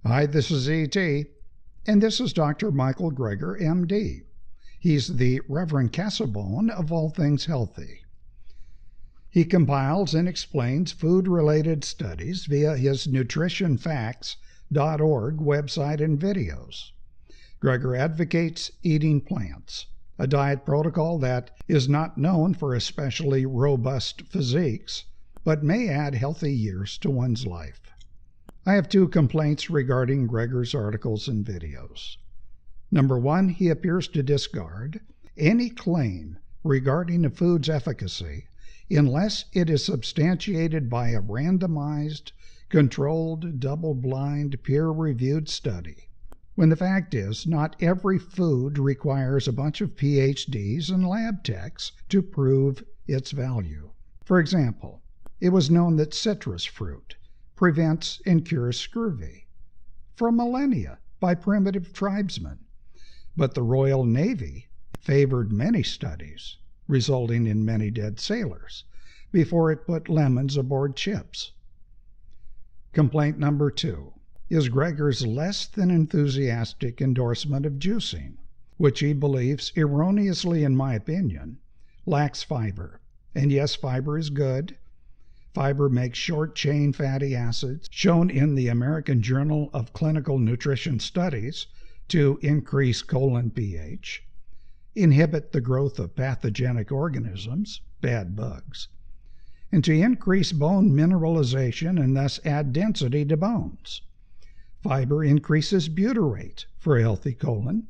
Hi, this is E.T., and this is Dr. Michael Greger, M.D. He's the Reverend Casabone of all things healthy. He compiles and explains food-related studies via his nutritionfacts.org website and videos. Greger advocates eating plants, a diet protocol that is not known for especially robust physiques, but may add healthy years to one's life. I have two complaints regarding Greger's articles and videos. Number one, he appears to discard any claim regarding a food's efficacy unless it is substantiated by a randomized, controlled, double-blind, peer-reviewed study. When the fact is, not every food requires a bunch of PhDs and lab techs to prove its value. For example, it was known that citrus fruit prevents and cures scurvy for millennia by primitive tribesmen. But the Royal Navy favored many studies, resulting in many dead sailors, before it put lemons aboard ships. Complaint number two is Greger's less than enthusiastic endorsement of juicing, which he believes, erroneously in my opinion, lacks fiber. And yes, fiber is good. Fiber makes short-chain fatty acids, shown in the American Journal of Clinical Nutrition Studies, to increase colon pH, inhibit the growth of pathogenic organisms, bad bugs, and to increase bone mineralization and thus add density to bones. Fiber increases butyrate for a healthy colon,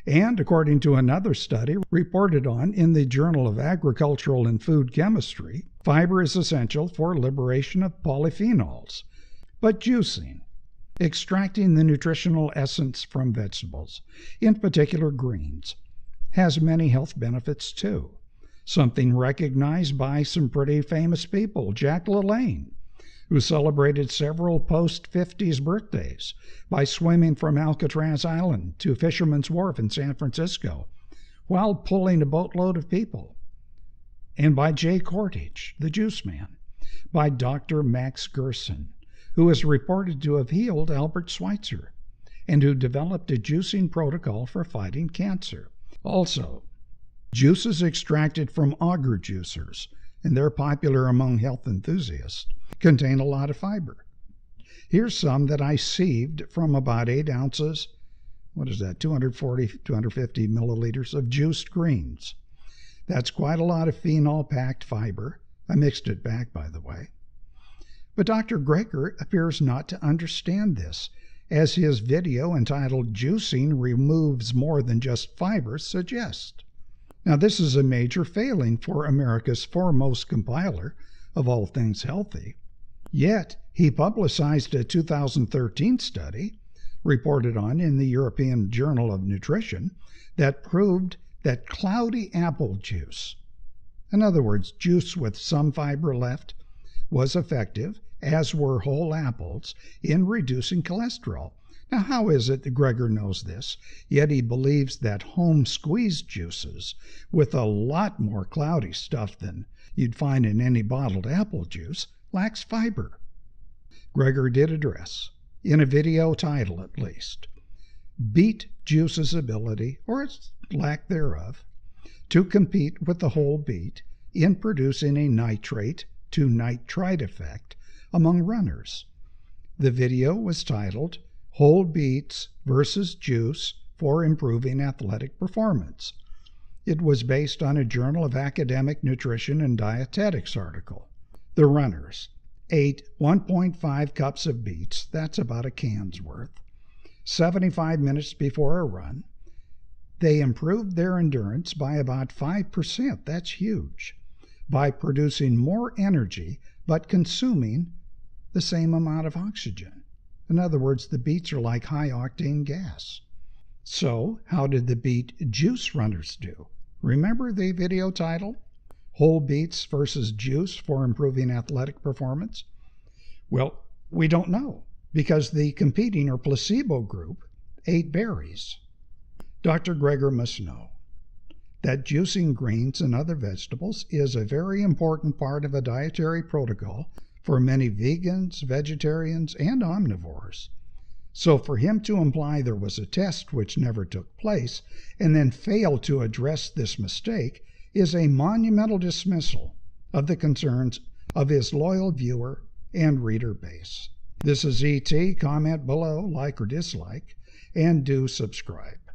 and according to another study reported on in the Journal of Agricultural and Food Chemistry, fiber is essential for liberation of polyphenols. But juicing, extracting the nutritional essence from vegetables, in particular greens, has many health benefits too, something recognized by some pretty famous people. Jack LaLanne, who celebrated several post-50s birthdays by swimming from Alcatraz Island to Fisherman's Wharf in San Francisco while pulling a boatload of people. And by Jay Cortage, the juice man. By Dr. Max Gerson, who is reported to have healed Albert Schweitzer and who developed a juicing protocol for fighting cancer. Also, juices extracted from auger juicers, and they're popular among health enthusiasts, contain a lot of fiber. Here's some that I sieved from about 8 ounces, 250 milliliters of juiced greens. That's quite a lot of phenol-packed fiber. I mixed it back, by the way. But Dr. Greger appears not to understand this, as his video entitled "Juicing Removes More Than Just Fiber" suggests. Now, this is a major failing for America's foremost compiler of all things healthy. Yet, he publicized a 2013 study, reported on in the European Journal of Nutrition, that proved that cloudy apple juice, in other words, juice with some fiber left, was effective, as were whole apples, in reducing cholesterol. Now, how is it that Greger knows this, yet he believes that home squeezed juices, with a lot more cloudy stuff than you'd find in any bottled apple juice, lacks fiber? Greger did address, in a video title at least, beet juice's ability, or its lack thereof, to compete with the whole beet in producing a nitrate to nitrite effect among runners. The video was titled "Whole Beets versus Juice for Improving Athletic Performance." It was based on a Journal of Academic Nutrition and Dietetics article. The runners ate 1.5 cups of beets, that's about a can's worth, 75 minutes before a run. They improved their endurance by about 5%, that's huge, by producing more energy but consuming the same amount of oxygen. In other words, the beets are like high-octane gas. So, how did the beet juice runners do? Remember the video title? Whole beets versus juice for improving athletic performance? Well, we don't know, because the competing or placebo group ate berries. Dr. Greger must know that juicing greens and other vegetables is a very important part of a dietary protocol for many vegans, vegetarians, and omnivores. So for him to imply there was a test which never took place and then fail to address this mistake is a monumental dismissal of the concerns of his loyal viewer and reader base. This is E.T. Comment below, like or dislike, and do subscribe.